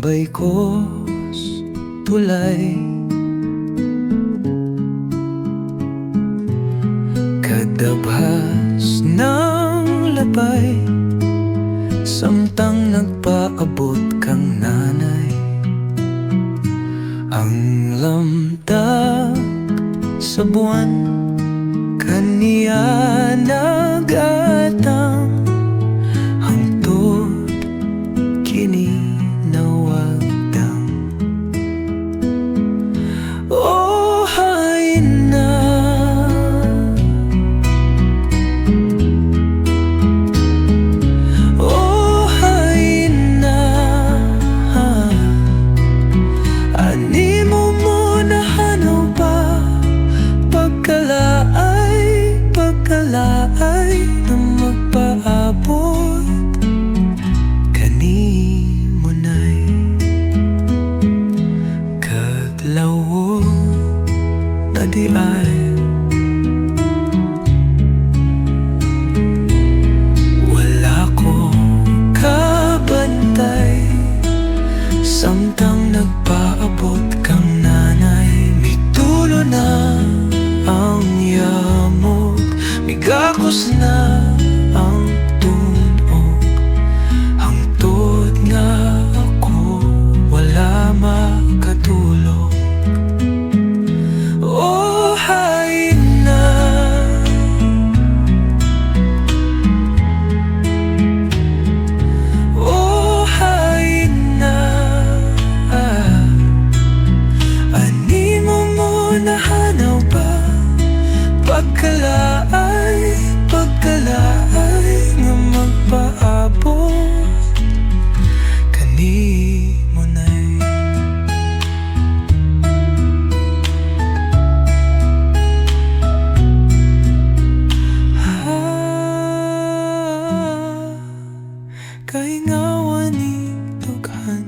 tambay ko tulay, kadabhas ng labay, samtang nagpaabot kang nanay. Ang lamdag sa buwan kaniya nagatang, hangtod kini nawagdang. Oh, hay na, oh, hay na, ani mo muna hanaw ba, pagkalaay na magpaabot kani mo na'y kadlawo na di ay wala ko kabantay, samtang nagpaabot kang nanay. Mitulo na ang yamok, migakos na ang tunog, hangtod nga ako wala makatulog. Oh, hay na, oh, hay na, ani mo muna hanaw ba, pagkalaay nga magpaabot kani mo na'y kaingawan ni tughan,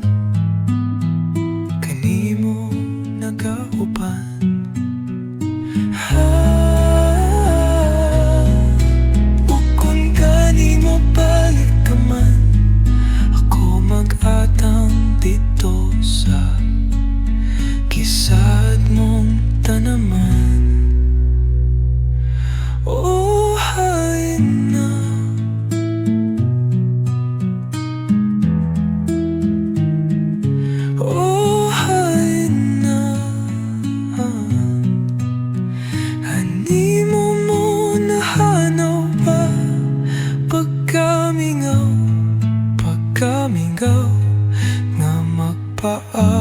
kani mo nagauban. Ukon gani mo balik ka man, ako mag-atang dito sa kisad mong tanaman. Oh, hay na, oh, hay na, ani mo muna hanaw ba, pagkamingaw nga magpaabot